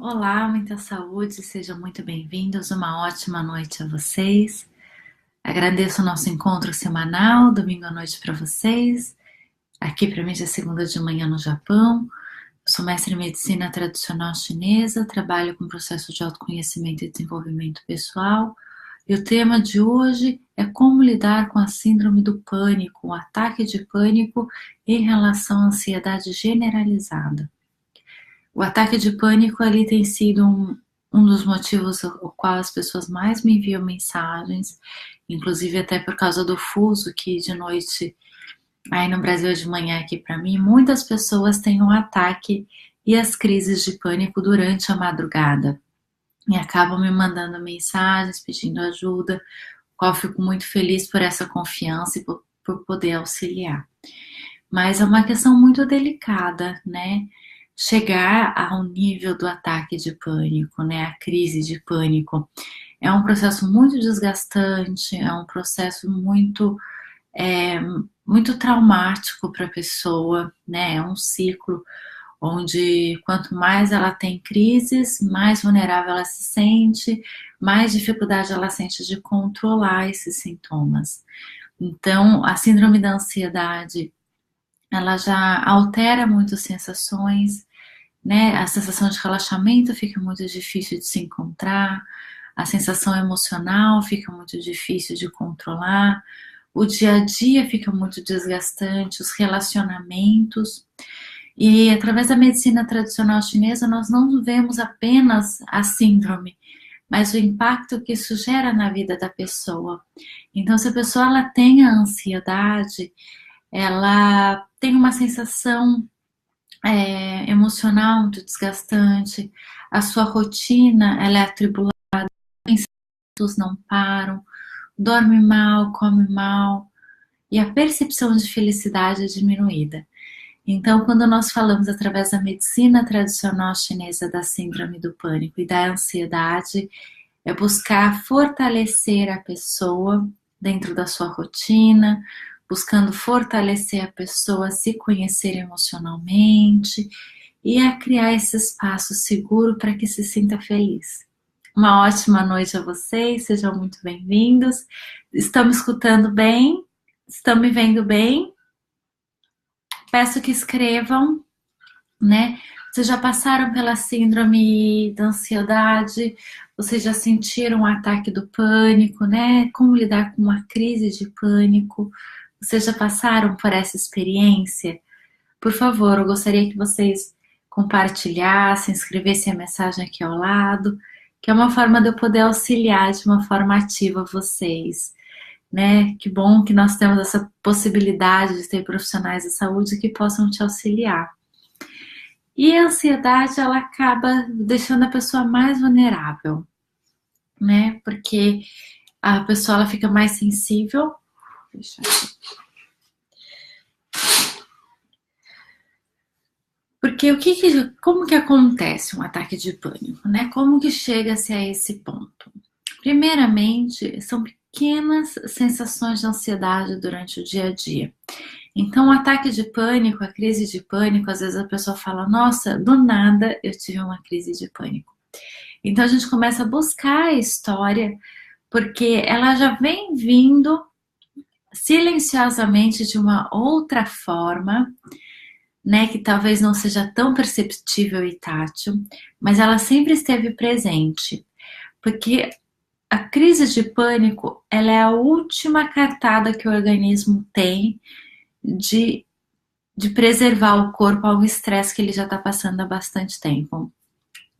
Olá, muita saúde, sejam muito bem-vindos. Uma ótima noite a vocês. Agradeço o nosso encontro semanal, domingo à noite para vocês. Aqui para mim já é segunda de manhã no Japão. Eu sou mestre em medicina tradicional chinesa, trabalho com processo de autoconhecimento e desenvolvimento pessoal. E o tema de hoje é como lidar com a síndrome do pânico, o ataque de pânico em relação à ansiedade generalizada. O ataque de pânico ali tem sido um dos motivos o qual as pessoas mais me enviam mensagens, inclusive até por causa do fuso que de noite aí no Brasil de manhã aqui para mim, muitas pessoas têm um ataque e as crises de pânico durante a madrugada e acabam me mandando mensagens pedindo ajuda, qual eu fico muito feliz por essa confiança e por poder auxiliar. Mas é uma questão muito delicada, né? Chegar ao nível do ataque de pânico, né? A crise de pânico. É um processo muito desgastante, é um processo é, muito traumático para a pessoa, né? É um ciclo onde quanto mais ela tem crises, mais vulnerável ela se sente, mais dificuldade ela sente de controlar esses sintomas. Então, a síndrome da ansiedade ela já altera muito as sensações, né? A sensação de relaxamento fica muito difícil de se encontrar, a sensação emocional fica muito difícil de controlar, o dia a dia fica muito desgastante, os relacionamentos. E através da medicina tradicional chinesa, nós não vemos apenas a síndrome, mas o impacto que isso gera na vida da pessoa. Então, se a pessoa ela tem a ansiedade, ela tem uma sensação emocional muito desgastante, a sua rotina ela é atribulada, pensamentos não param, dorme mal, come mal e a percepção de felicidade é diminuída. Então, quando nós falamos através da medicina tradicional chinesa da síndrome do pânico e da ansiedade, é buscar fortalecer a pessoa dentro da sua rotina, buscando fortalecer a pessoa a se conhecer emocionalmente e a criar esse espaço seguro para que se sinta feliz. Uma ótima noite a vocês, sejam muito bem-vindos. Estão me escutando bem? Estão me vendo bem? Peço que escrevam, né? Vocês já passaram pela síndrome da ansiedade? Vocês já sentiram um ataque do pânico, né? Como lidar com uma crise de pânico? Vocês já passaram por essa experiência? Por favor, eu gostaria que vocês compartilhassem, escrevessem a mensagem aqui ao lado, que é uma forma de eu poder auxiliar de uma forma ativa vocês, né? Que bom que nós temos essa possibilidade de ter profissionais de saúde que possam te auxiliar. E a ansiedade, ela acaba deixando a pessoa mais vulnerável, né? Porque a pessoa ela fica mais sensível. Deixa eu... Porque como que acontece um ataque de pânico, né? Como que chega-se a esse ponto? Primeiramente, são pequenas sensações de ansiedade durante o dia a dia. Então, o ataque de pânico, a crise de pânico, às vezes a pessoa fala: nossa, do nada eu tive uma crise de pânico. Então, a gente começa a buscar a história, porque ela já vem vindo silenciosamente de uma outra forma, né, que talvez não seja tão perceptível e tátil, mas ela sempre esteve presente, porque a crise de pânico, ela é a última cartada que o organismo tem de, de preservar o corpo ao estresse que ele já está passando há bastante tempo.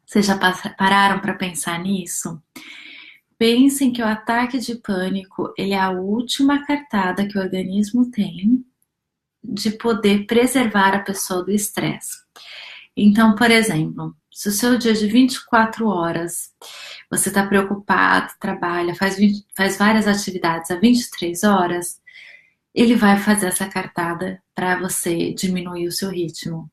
Vocês já pararam para pensar nisso? Pensem que o ataque de pânico, ele é a última cartada que o organismo tem de poder preservar a pessoa do estresse. Então, por exemplo, se o seu dia de 24 horas você está preocupado, trabalha, faz várias atividades a 23 horas, ele vai fazer essa cartada para você diminuir o seu ritmo.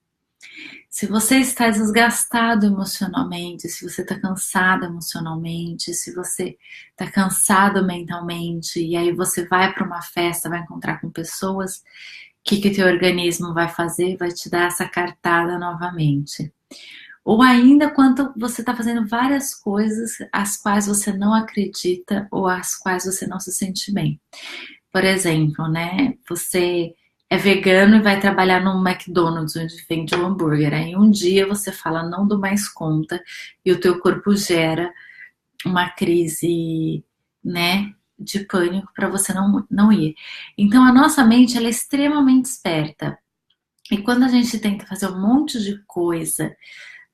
Se você está desgastado emocionalmente, se você está cansado emocionalmente, se você está cansado mentalmente, e aí você vai para uma festa, vai encontrar com pessoas, o que o teu organismo vai fazer? Vai te dar essa cartada novamente. Ou ainda quando você está fazendo várias coisas às quais você não acredita ou às quais você não se sente bem. Por exemplo, né? Você é vegano e vai trabalhar no McDonald's onde vende o hambúrguer. Aí um dia você fala não dou mais conta e o teu corpo gera uma crise, né, de pânico para você não ir. Então a nossa mente ela é extremamente esperta. E quando a gente tenta fazer um monte de coisa,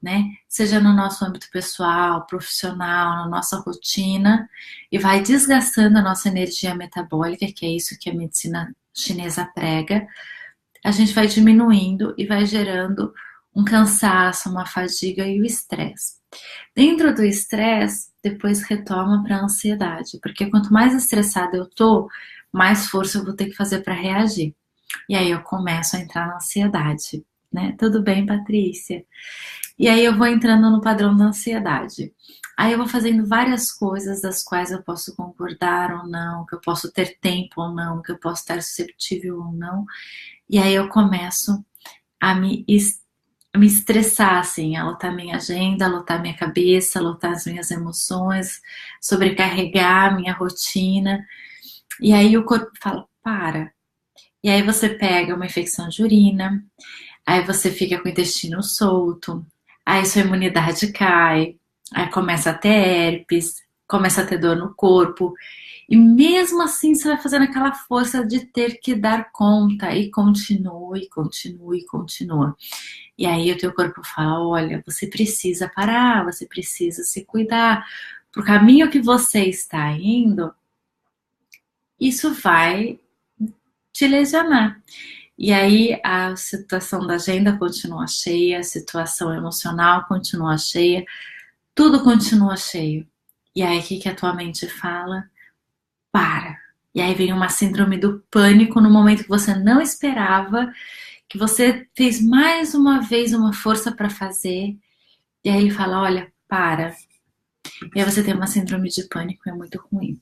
né, seja no nosso âmbito pessoal, profissional, na nossa rotina, e vai desgastando a nossa energia metabólica, que é isso que a medicina chinesa prega, a gente vai diminuindo e vai gerando um cansaço, uma fadiga e o estresse. Dentro do estresse, depois retoma para a ansiedade, porque quanto mais estressada eu tô, mais força eu vou ter que fazer para reagir. E aí eu começo a entrar na ansiedade, né? Tudo bem, Patrícia? E aí eu vou entrando no padrão da ansiedade. Aí eu vou fazendo várias coisas das quais eu posso concordar ou não, que eu posso ter tempo ou não, que eu posso estar susceptível ou não. E aí eu começo a me estressar, assim, a lotar minha agenda, a lotar minha cabeça, a lotar as minhas emoções, sobrecarregar minha rotina. E aí o corpo fala, para. E aí você pega uma infecção de urina, aí você fica com o intestino solto, aí sua imunidade cai, aí começa a ter herpes, começa a ter dor no corpo, e mesmo assim você vai fazendo aquela força de ter que dar conta, e continua, e continua, e continua. E aí o teu corpo fala, olha, você precisa parar, você precisa se cuidar, pro caminho que você está indo, isso vai te lesionar. E aí a situação da agenda continua cheia, a situação emocional continua cheia, tudo continua cheio. E aí o que, que a tua mente fala? Para. E aí vem uma síndrome do pânico no momento que você não esperava, que você fez mais uma vez uma força para fazer. E aí ele fala: olha, para. E aí você tem uma síndrome de pânico, é muito ruim.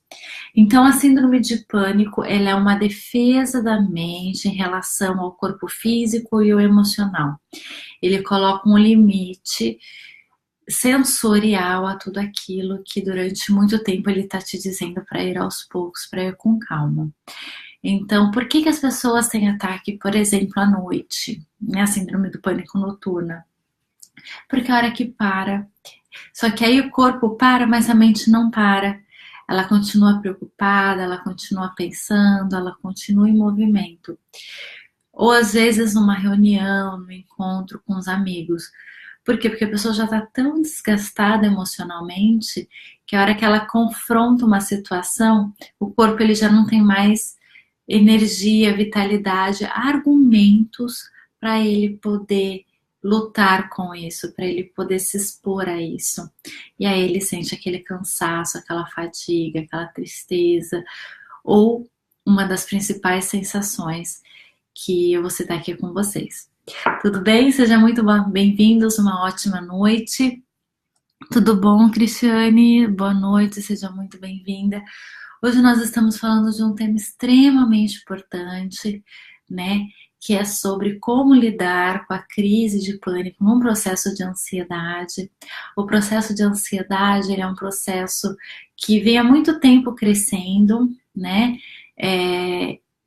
Então, a síndrome de pânico, ela é uma defesa da mente em relação ao corpo físico e o emocional. Ele coloca um limite sensorial a tudo aquilo que durante muito tempo ele está te dizendo para ir aos poucos, para ir com calma. Então, por que, que as pessoas têm ataque, por exemplo, à noite? Né? A síndrome do pânico noturna. Porque a hora que para. Só que aí o corpo para, mas a mente não para. Ela continua preocupada, ela continua pensando, ela continua em movimento. Ou às vezes numa reunião, no encontro com os amigos. Por quê? Porque a pessoa já está tão desgastada emocionalmente que a hora que ela confronta uma situação, o corpo ele já não tem mais energia, vitalidade, argumentos para ele poder lutar com isso, para ele poder se expor a isso. E aí ele sente aquele cansaço, aquela fadiga, aquela tristeza, ou uma das principais sensações que eu vou citar aqui com vocês. Tudo bem? Sejam muito bem-vindos, uma ótima noite. Tudo bom, Cristiane? Boa noite, seja muito bem-vinda. Hoje nós estamos falando de um tema extremamente importante, né? Que é sobre como lidar com a crise de pânico num processo de ansiedade. O processo de ansiedade ele é um processo que vem há muito tempo crescendo, né?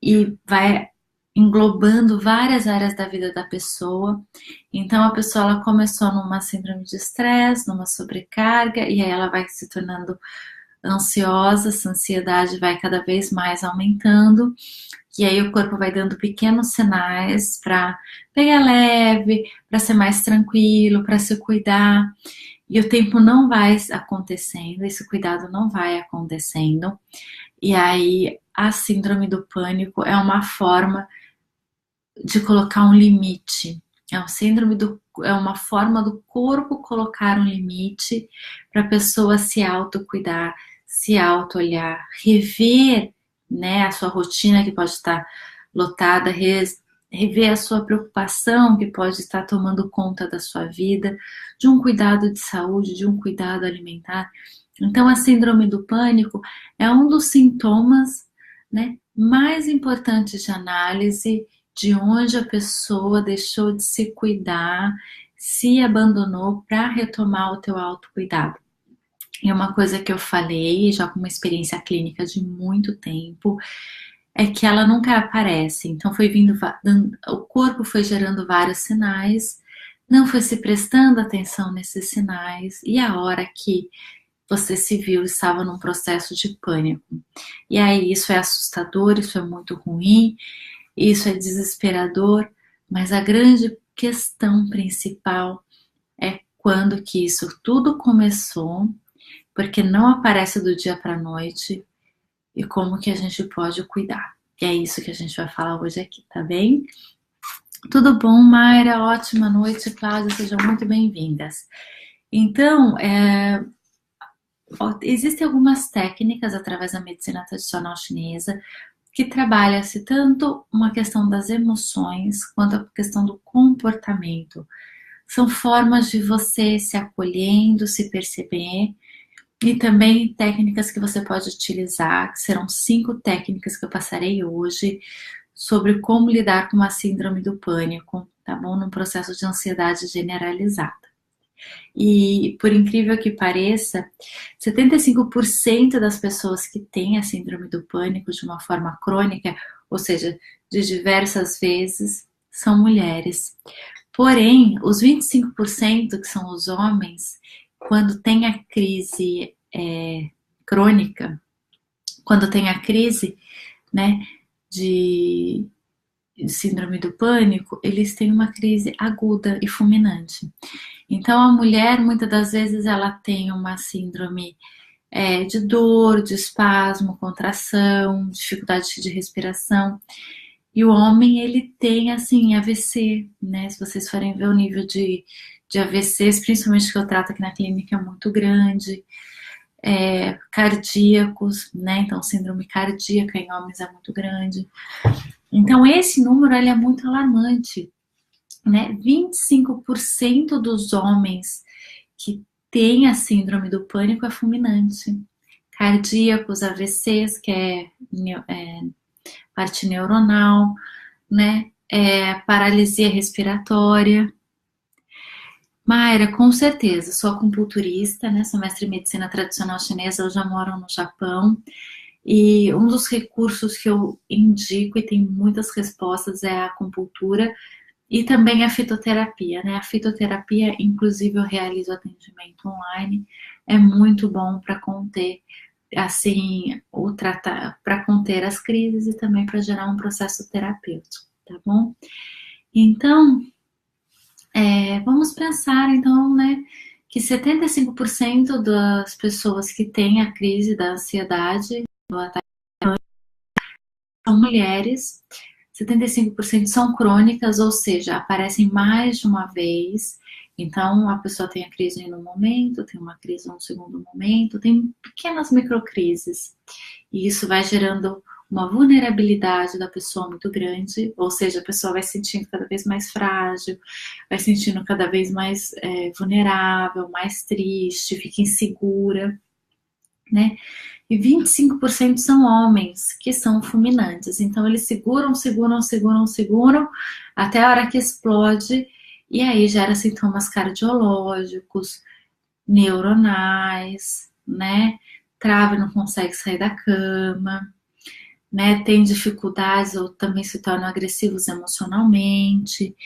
E vai englobando várias áreas da vida da pessoa. Então a pessoa ela começou numa síndrome de estresse, numa sobrecarga, e aí ela vai se tornando ansiosa, essa ansiedade vai cada vez mais aumentando, e aí o corpo vai dando pequenos sinais para pegar leve, para ser mais tranquilo, para se cuidar, e o tempo não vai acontecendo, esse cuidado não vai acontecendo, e aí a síndrome do pânico é uma forma de colocar um limite. É uma forma do corpo colocar um limite para a pessoa se autocuidar, se auto-olhar, rever, né, a sua rotina que pode estar lotada, rever a sua preocupação que pode estar tomando conta da sua vida, de um cuidado de saúde, de um cuidado alimentar. Então, a síndrome do pânico é um dos sintomas, né, mais importantes de análise de onde a pessoa deixou de se cuidar se abandonou para retomar o teu autocuidado. E uma coisa que eu falei, já com uma experiência clínica de muito tempo, é que ela nunca aparece. Então foi vindo, o corpo foi gerando vários sinais, não foi se prestando atenção nesses sinais, e a hora que você se viu estava num processo de pânico. E aí isso é assustador, isso é muito ruim, isso é desesperador, mas a grande questão principal é quando que isso tudo começou, porque não aparece do dia para a noite, e como que a gente pode cuidar. E é isso que a gente vai falar hoje aqui, tá bem? Tudo bom, Mayra? Ótima noite, Cláudia, sejam muito bem-vindas. Então, existem algumas técnicas através da medicina tradicional chinesa que trabalha-se tanto uma questão das emoções quanto a questão do comportamento. São formas de você se acolhendo, se perceber, e também técnicas que você pode utilizar, que serão 5 técnicas que eu passarei hoje sobre como lidar com uma síndrome do pânico, tá bom? Num processo de ansiedade generalizada. E por incrível que pareça, 75% das pessoas que têm a síndrome do pânico de uma forma crônica, ou seja, de diversas vezes, são mulheres. Porém, os 25% que são os homens, quando tem a crise crônica, quando tem a crise, né, de síndrome do pânico, eles têm uma crise aguda e fulminante. Então, a mulher, muitas das vezes, ela tem uma síndrome de dor, de espasmo, contração, dificuldade de respiração. E o homem, ele tem, assim, AVC, né? Se vocês forem ver o nível de AVCs, principalmente que eu trato aqui na clínica, é muito grande. Cardíacos, né? Então, síndrome cardíaca em homens é muito grande. Então, esse número, ele é muito alarmante, né? 25% dos homens que têm a síndrome do pânico é fulminante. Cardíacos, AVCs, que é parte neuronal, né? Paralisia respiratória. Mayra, com certeza, sou acupunturista, né? Sou mestre em medicina tradicional chinesa, eu já moro no Japão. E um dos recursos que eu indico e tem muitas respostas é a acupuntura e também a fitoterapia, né? A fitoterapia, inclusive, eu realizo atendimento online, é muito bom para conter, assim, para conter as crises e também para gerar um processo terapêutico, tá bom? Então, vamos pensar, então, né, que 75% das pessoas que têm a crise da ansiedade, do ataque, são mulheres, 75% são crônicas, ou seja, aparecem mais de uma vez. Então, a pessoa tem a crise em um momento, tem uma crise no segundo momento, tem pequenas microcrises. E isso vai gerando uma vulnerabilidade da pessoa muito grande, ou seja, a pessoa vai se sentindo cada vez mais frágil, vai se sentindo cada vez mais vulnerável, mais triste, fica insegura, né? E 25% são homens que são fulminantes. Então, eles seguram até a hora que explode, e aí gera sintomas cardiológicos, neuronais, né? Trava e não consegue sair da cama, né? Tem dificuldades ou também se tornam agressivos emocionalmente.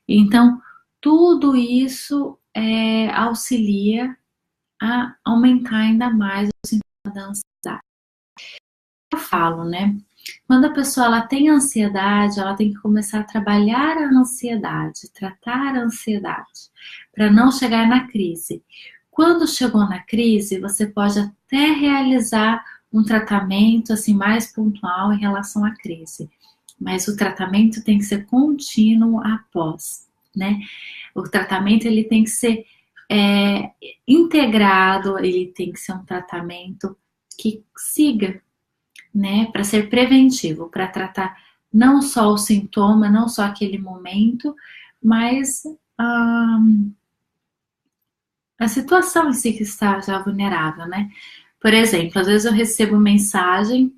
Então, tudo isso auxilia a aumentar ainda mais o sintoma da ansiedade. Eu falo, né? Quando a pessoa ela tem ansiedade, ela tem que começar a trabalhar a ansiedade, tratar a ansiedade, para não chegar na crise. Quando chegou na crise, você pode até realizar um tratamento assim mais pontual em relação à crise, mas o tratamento tem que ser contínuo após, né? O tratamento ele tem que ser integrado, ele tem que ser um tratamento que siga, né, para ser preventivo, para tratar não só o sintoma, não só aquele momento, mas a situação em si que está já vulnerável, né? Por exemplo, às vezes eu recebo mensagem,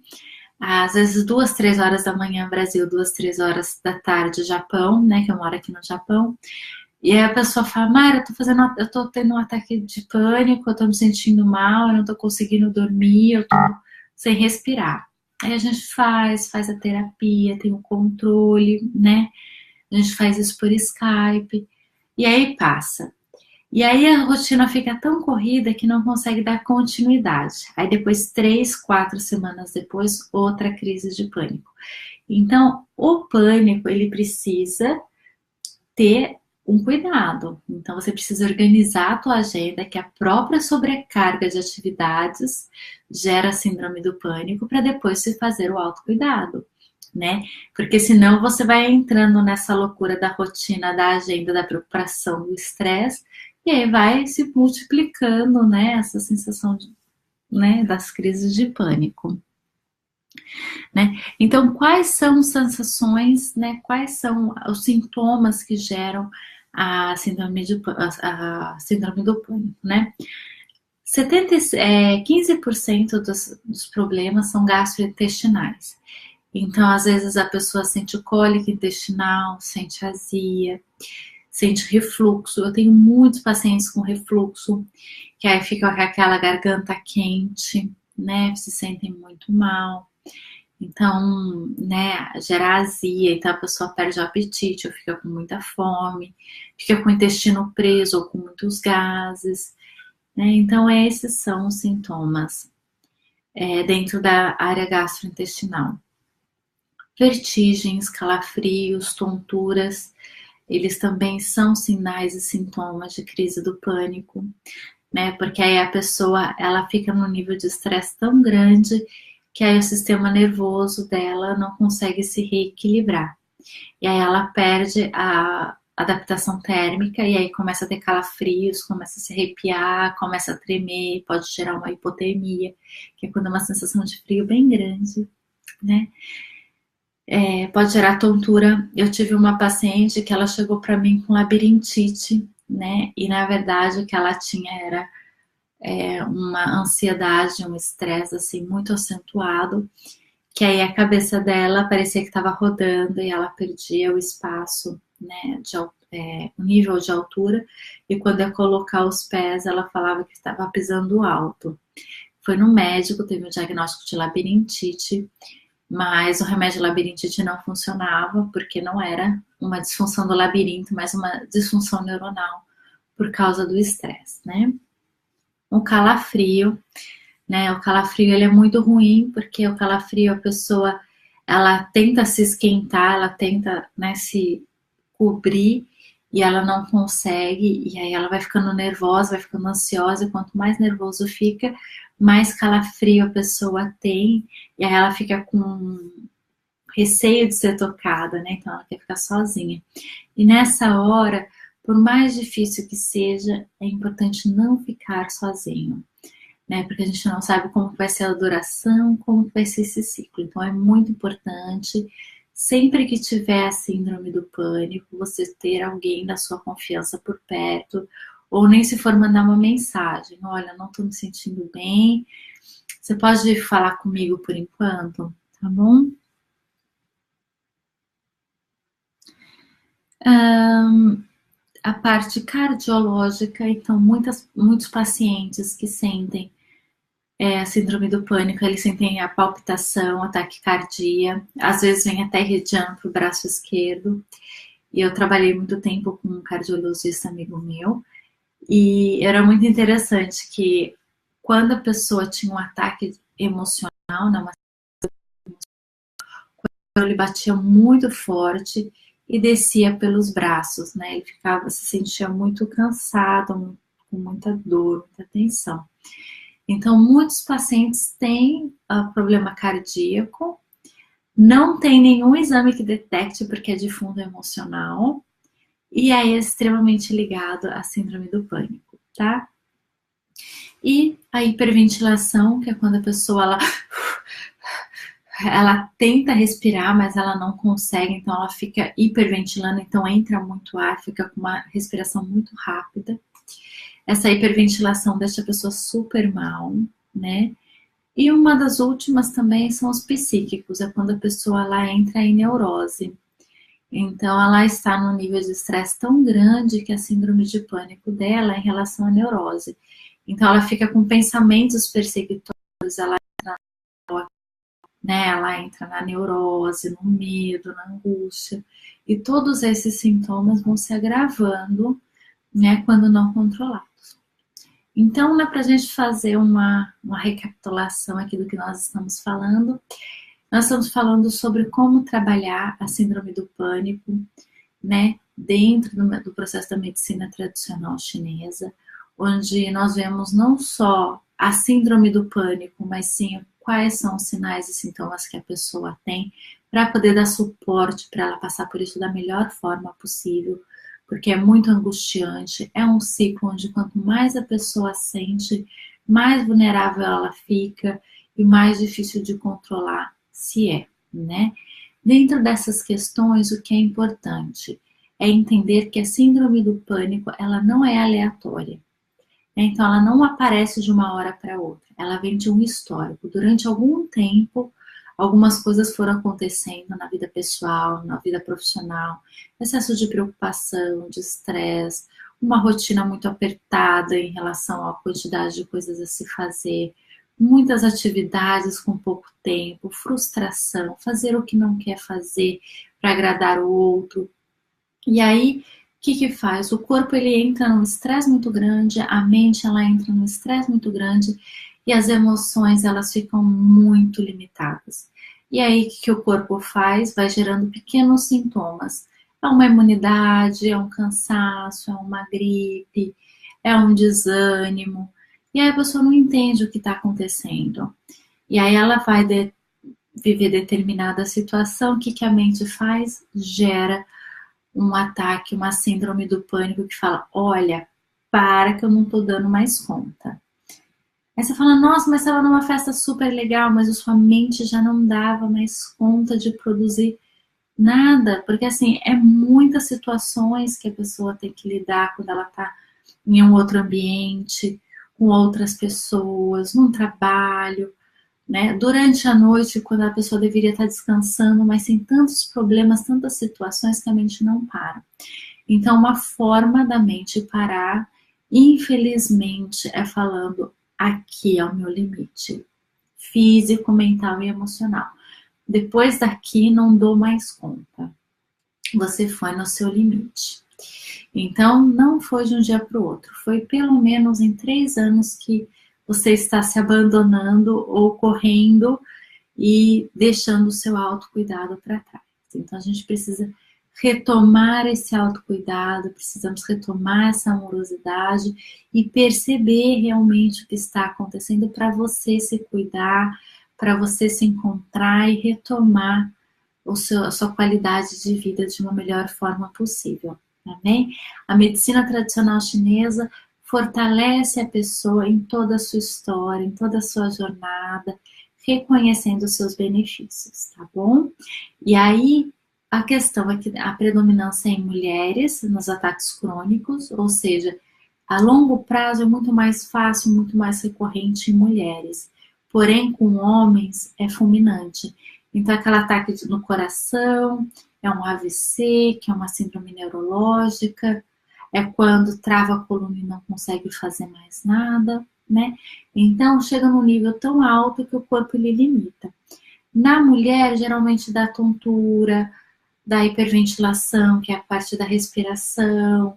às vezes 2, 3 horas da manhã Brasil, 2, 3 horas da tarde Japão, né, que eu moro aqui no Japão, E aí a pessoa fala, Mara, eu tô tendo um ataque de pânico, eu tô me sentindo mal, eu não tô conseguindo dormir, eu tô sem respirar. Aí a gente faz a terapia, tem o controle, né? A gente faz isso por Skype, e aí passa. E aí a rotina fica tão corrida que não consegue dar continuidade. Aí depois, 3, 4 semanas depois, outra crise de pânico. Então, o pânico, ele precisa ter um cuidado. Então, você precisa organizar a tua agenda, que a própria sobrecarga de atividades gera síndrome do pânico, para depois se fazer o autocuidado, né? Porque senão você vai entrando nessa loucura da rotina, da agenda, da preocupação, do estresse, e aí vai se multiplicando, né? Essa sensação de, né, das crises de pânico. Né? Então, quais são as sensações, né? Quais são os sintomas que geram a síndrome do pânico, né? 15% dos problemas são gastrointestinais. Então, às vezes a pessoa sente cólica intestinal, sente azia, sente refluxo. Eu tenho muitos pacientes com refluxo, que aí ficam com aquela garganta quente, né? Se sentem muito mal. Então, né, gera azia, então a pessoa perde o apetite, ou fica com muita fome, fica com o intestino preso ou com muitos gases, né? Então, esses são os sintomas dentro da área gastrointestinal. Vertigens, calafrios, tonturas, eles também são sinais e sintomas de crise do pânico, né? Porque aí a pessoa, ela fica num nível de estresse tão grande que aí o sistema nervoso dela não consegue se reequilibrar. E aí ela perde a adaptação térmica e aí começa a ter calafrios, começa a se arrepiar, começa a tremer, pode gerar uma hipotermia, que é quando é uma sensação de frio bem grande, né? Pode gerar tontura. Eu tive uma paciente que ela chegou para mim com labirintite, né? E na verdade o que ela tinha era uma ansiedade, um estresse assim muito acentuado, que aí a cabeça dela parecia que estava rodando e ela perdia o espaço, né, o nível de altura, e quando ia colocar os pés, ela falava que estava pisando alto. Foi no médico, teve um diagnóstico de labirintite, mas o remédio de labirintite não funcionava, porque não era uma disfunção do labirinto, mas uma disfunção neuronal por causa do estresse, né? O calafrio, né? O calafrio ele é muito ruim porque o calafrio a pessoa ela tenta se esquentar, ela tenta, né, se cobrir e ela não consegue e aí ela vai ficando nervosa, vai ficando ansiosa e quanto mais nervoso fica, mais calafrio a pessoa tem e aí ela fica com receio de ser tocada, né? Então ela quer ficar sozinha. E nessa hora, por mais difícil que seja, é importante não ficar sozinho, né? Porque a gente não sabe como vai ser a duração, como vai ser esse ciclo. Então é muito importante, sempre que tiver a síndrome do pânico, você ter alguém da sua confiança por perto, ou nem se for mandar uma mensagem, olha, não estou me sentindo bem, você pode falar comigo por enquanto, tá bom? A parte cardiológica, então muitos pacientes que sentem a síndrome do pânico, eles sentem a palpitação, a taquicardia, às vezes vem até irradiando para o braço esquerdo. E eu trabalhei muito tempo com um cardiologista amigo meu, e era muito interessante que quando a pessoa tinha um ataque emocional, né, ele batia muito forte e descia pelos braços, né? Ele se sentia muito cansado, com muita dor, muita tensão. Então, muitos pacientes têm problema cardíaco, não tem nenhum exame que detecte porque é de fundo emocional, e aí é extremamente ligado à síndrome do pânico, tá? E a hiperventilação, que é quando a pessoa ela tenta respirar, mas ela não consegue, então ela fica hiperventilando, então entra muito ar, fica com uma respiração muito rápida. Essa hiperventilação deixa a pessoa super mal, né? E uma das últimas também são os psíquicos, é quando a pessoa lá entra em neurose. Então, ela está num nível de estresse tão grande que a síndrome de pânico dela é em relação à neurose. Então, ela fica com pensamentos perseguitórios, ela entra na neurose, no medo, na angústia. E todos esses sintomas vão se agravando, né, quando não controlados. Então, para a gente fazer uma recapitulação aqui do que nós estamos falando, nós estamos falando sobre como trabalhar a síndrome do pânico, né, dentro do processo da medicina tradicional chinesa, onde nós vemos não só a síndrome do pânico, mas sim quais são os sinais e sintomas que a pessoa tem, para poder dar suporte para ela passar por isso da melhor forma possível, porque é muito angustiante, é um ciclo onde quanto mais a pessoa sente, mais vulnerável ela fica e mais difícil de controlar se é, né? Dentro dessas questões, o que é importante é entender que a síndrome do pânico, ela não é aleatória. Então, ela não aparece de uma hora para outra. Ela vem de um histórico. Durante algum tempo, algumas coisas foram acontecendo na vida pessoal, na vida profissional, excesso de preocupação, de estresse, uma rotina muito apertada em relação à quantidade de coisas a se fazer, muitas atividades com pouco tempo, frustração, fazer o que não quer fazer para agradar o outro. E aí, o que faz? O corpo ele entra num estresse muito grande, a mente ela entra num estresse muito grande e as emoções elas ficam muito limitadas. E aí, o que o corpo faz? Vai gerando pequenos sintomas. É uma imunidade, é um cansaço, é uma gripe, é um desânimo. E aí a pessoa não entende o que está acontecendo. E aí ela vai viver determinada situação, o que a mente faz? Gera um ataque, uma síndrome do pânico que fala, olha, para que eu não tô dando mais conta. Aí você fala, nossa, mas estava numa festa super legal, mas a sua mente já não dava mais conta de produzir nada, porque assim, é muitas situações que a pessoa tem que lidar quando ela tá em um outro ambiente, com outras pessoas, num trabalho, né? Durante a noite, quando a pessoa deveria estar descansando, mas tem tantos problemas, tantas situações que a mente não para. Então, uma forma da mente parar, infelizmente, é falando: aqui é o meu limite físico, mental e emocional. Depois daqui, não dou mais conta. Você foi no seu limite. Então, não foi de um dia para o outro, foi pelo menos em 3 anos que você está se abandonando ou correndo e deixando o seu autocuidado para trás. Então, a gente precisa retomar esse autocuidado, precisamos retomar essa amorosidade e perceber realmente o que está acontecendo para você se cuidar, para você se encontrar e retomar a sua qualidade de vida de uma melhor forma possível. Amém? A medicina tradicional chinesa fortalece a pessoa em toda a sua história, em toda a sua jornada, reconhecendo os seus benefícios, tá bom? E aí, a questão é que a predominância é em mulheres nos ataques crônicos, ou seja, a longo prazo é muito mais fácil, muito mais recorrente em mulheres. Porém, com homens é fulminante. Então, aquele ataque no coração, é um AVC, que é uma síndrome neurológica, é quando trava a coluna e não consegue fazer mais nada, né? Então, chega num nível tão alto que o corpo ele limita. Na mulher, geralmente dá tontura, dá hiperventilação, que é a parte da respiração,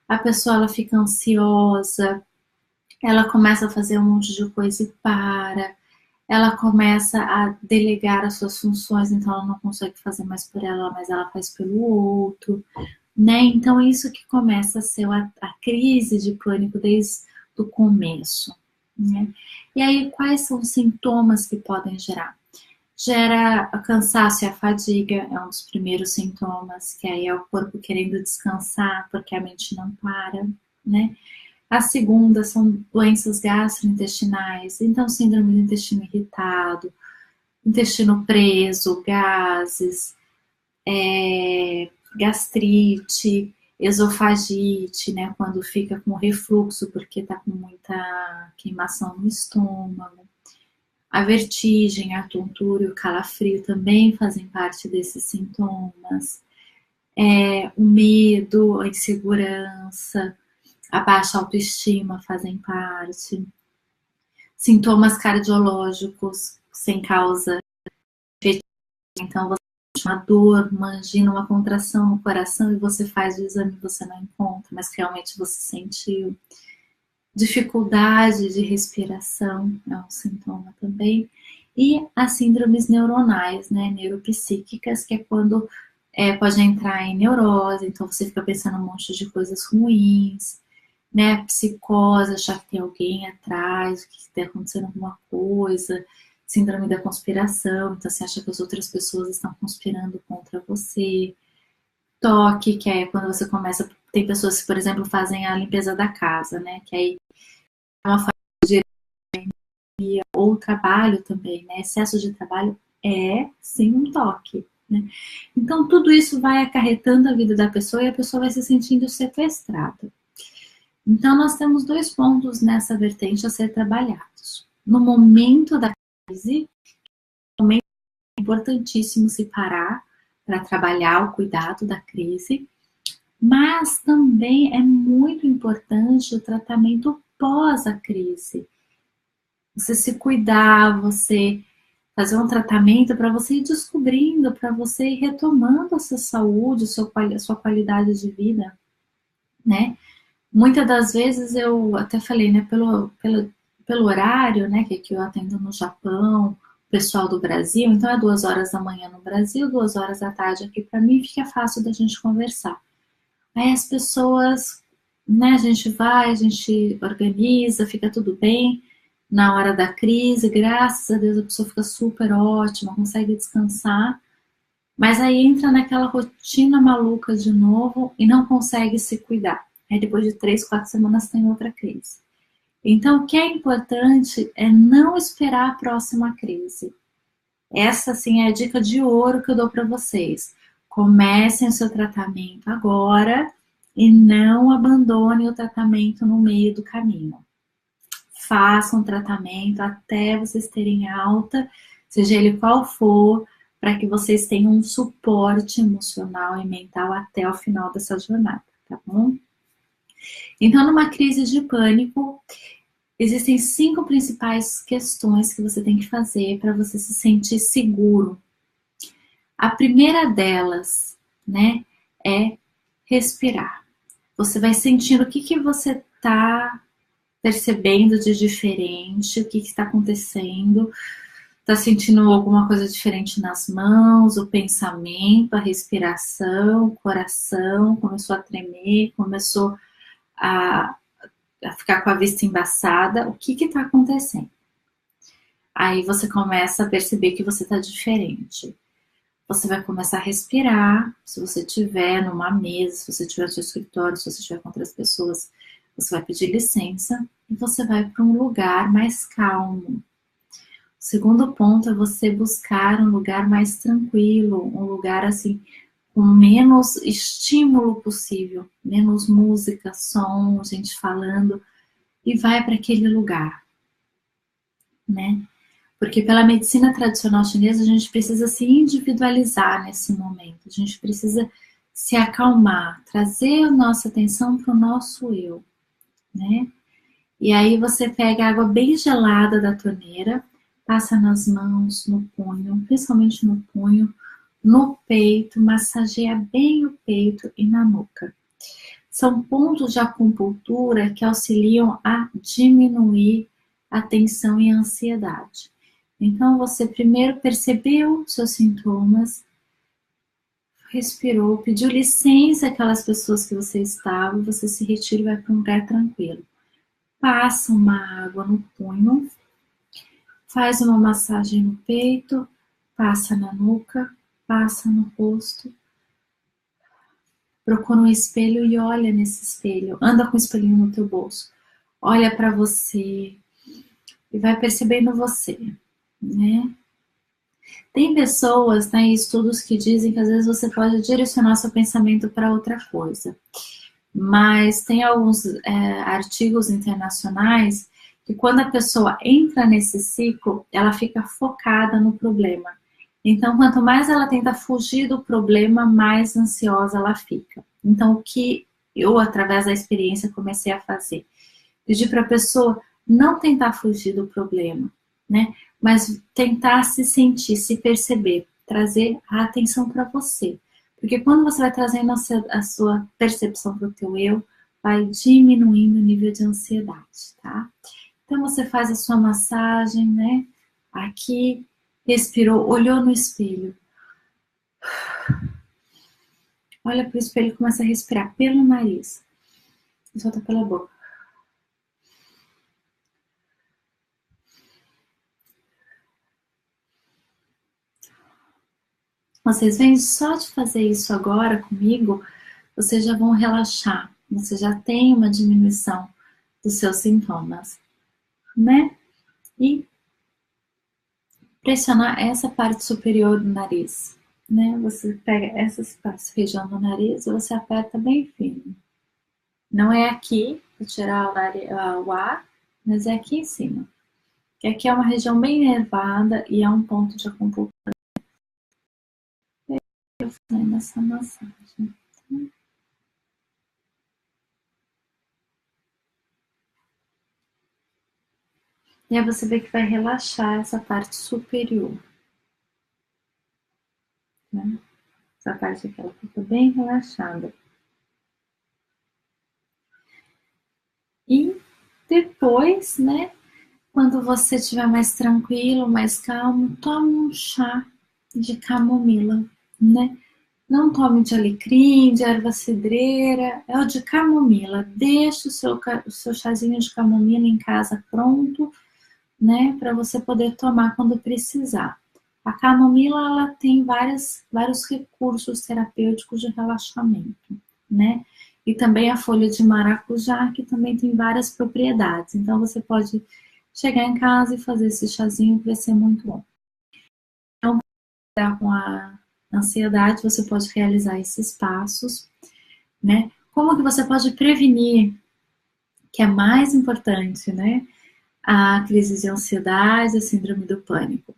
a pessoa ela fica ansiosa, ela começa a fazer um monte de coisa e para, ela começa a delegar as suas funções, então ela não consegue fazer mais por ela, mas ela faz pelo outro, né? Então isso que começa a ser a crise de pânico desde o começo, né? E aí quais são os sintomas que podem gerar? Gera a cansaço e a fadiga, é um dos primeiros sintomas, que aí é o corpo querendo descansar porque a mente não para, né? A segunda são doenças gastrointestinais, então síndrome do intestino irritado, intestino preso, gases, gastrite, esofagite, né, quando fica com refluxo porque está com muita queimação no estômago. A vertigem, a tontura e o calafrio também fazem parte desses sintomas. O medo, a insegurança, a baixa autoestima fazem parte. Sintomas cardiológicos sem causa efetiva. Então, você sente uma dor, uma angina, uma contração no coração e você faz o exame e você não encontra, mas realmente você sentiu. Dificuldade de respiração é um sintoma também. E as síndromes neuronais, né, neuropsíquicas, que é quando pode entrar em neurose, então você fica pensando um monte de coisas ruins, né, psicose, achar que tem alguém atrás, que está acontecendo alguma coisa, síndrome da conspiração, então você acha que as outras pessoas estão conspirando contra você. Toque, que é quando você começa, tem pessoas que, por exemplo, fazem a limpeza da casa, né, que aí é uma forma de ou trabalho também, né, excesso de trabalho é sim um toque, né? Então tudo isso vai acarretando a vida da pessoa e a pessoa vai se sentindo sequestrada. Então, nós temos dois pontos nessa vertente a ser trabalhados. No momento da crise, é importantíssimo se parar para trabalhar o cuidado da crise, mas também é muito importante o tratamento pós a crise. Você se cuidar, você fazer um tratamento para você ir descobrindo, para você ir retomando a sua saúde, a sua qualidade de vida, né? Muitas das vezes eu até falei, né, pelo horário, né, que aqui eu atendo no Japão, pessoal do Brasil, então é 2 horas da manhã no Brasil, 2 horas da tarde aqui para mim, fica fácil da gente conversar. Aí as pessoas, né, a gente vai, a gente organiza, fica tudo bem. Na hora da crise, graças a Deus a pessoa fica super ótima, consegue descansar, mas aí entra naquela rotina maluca de novo e não consegue se cuidar. Aí depois de 3, 4 semanas tem outra crise. Então, o que é importante é não esperar a próxima crise. Essa, sim, é a dica de ouro que eu dou para vocês. Comecem o seu tratamento agora e não abandonem o tratamento no meio do caminho. Façam o tratamento até vocês terem alta, seja ele qual for, para que vocês tenham um suporte emocional e mental até o final dessa jornada, tá bom? Então, numa crise de pânico, existem 5 principais questões que você tem que fazer para você se sentir seguro. A primeira delas, né, é respirar. Você vai sentindo o que você está percebendo de diferente, o que está acontecendo. Está sentindo alguma coisa diferente nas mãos, o pensamento, a respiração, o coração começou a tremer, começou a ficar com a vista embaçada. O que está acontecendo? Aí você começa a perceber que você está diferente. Você vai começar a respirar. Se você estiver numa mesa, se você estiver no seu escritório, se você estiver com outras pessoas, você vai pedir licença e você vai para um lugar mais calmo. O segundo ponto é você buscar um lugar mais tranquilo, um lugar assim com menos estímulo possível, menos música, som, gente falando, e vai para aquele lugar, né? Porque pela medicina tradicional chinesa a gente precisa se individualizar nesse momento, a gente precisa se acalmar, trazer a nossa atenção para o nosso eu, né? E aí você pega a água bem gelada da torneira, passa nas mãos, no punho, principalmente no punho, no peito, massageia bem o peito e na nuca. São pontos de acupuntura que auxiliam a diminuir a tensão e a ansiedade. Então você primeiro percebeu seus sintomas, respirou, pediu licença àquelas pessoas que você estava, você se retira e vai para um lugar tranquilo. Passa uma água no punho, faz uma massagem no peito, passa na nuca, passa no rosto. Procura um espelho e olha nesse espelho. Anda com o espelhinho no teu bolso. Olha para você e vai percebendo você, né? Tem pessoas, né, estudos que dizem que às vezes você pode direcionar seu pensamento para outra coisa. Mas tem alguns artigos internacionais que quando a pessoa entra nesse ciclo, ela fica focada no problema. Então, quanto mais ela tenta fugir do problema, mais ansiosa ela fica. Então, o que eu, através da experiência, comecei a fazer? Pedir para a pessoa não tentar fugir do problema, né? Mas tentar se sentir, se perceber, trazer a atenção para você. Porque quando você vai trazendo a sua percepção para o teu eu, vai diminuindo o nível de ansiedade, tá? Então você faz a sua massagem, né? Aqui, respirou, olhou no espelho. Olha para o espelho e começa a respirar pelo nariz. E solta pela boca. Vocês veem, só de fazer isso agora comigo, vocês já vão relaxar. Você já tem uma diminuição dos seus sintomas, né? E pressionar essa parte superior do nariz, né? Você pega essa região do nariz e você aperta bem firme. Não é aqui para tirar o ar, mas é aqui em cima. Que aqui é uma região bem nervada e é um ponto de acupuntura. Eu fazendo essa massagem. E aí você vê que vai relaxar essa parte superior. Né? Essa parte aqui ela fica bem relaxada. E depois, né, quando você estiver mais tranquilo, mais calmo, tome um chá de camomila, né? Não tome de alecrim, de erva cidreira, é o de camomila. Deixe o seu chazinho de camomila em casa pronto, né, para você poder tomar quando precisar. A camomila ela tem vários recursos terapêuticos de relaxamento, né? E também a folha de maracujá, que também tem várias propriedades. Então você pode chegar em casa e fazer esse chazinho que vai ser muito bom. Então, para lidar com a ansiedade, você pode realizar esses passos, né? Como que você pode prevenir, que é mais importante, né? A crise de ansiedade, a síndrome do pânico.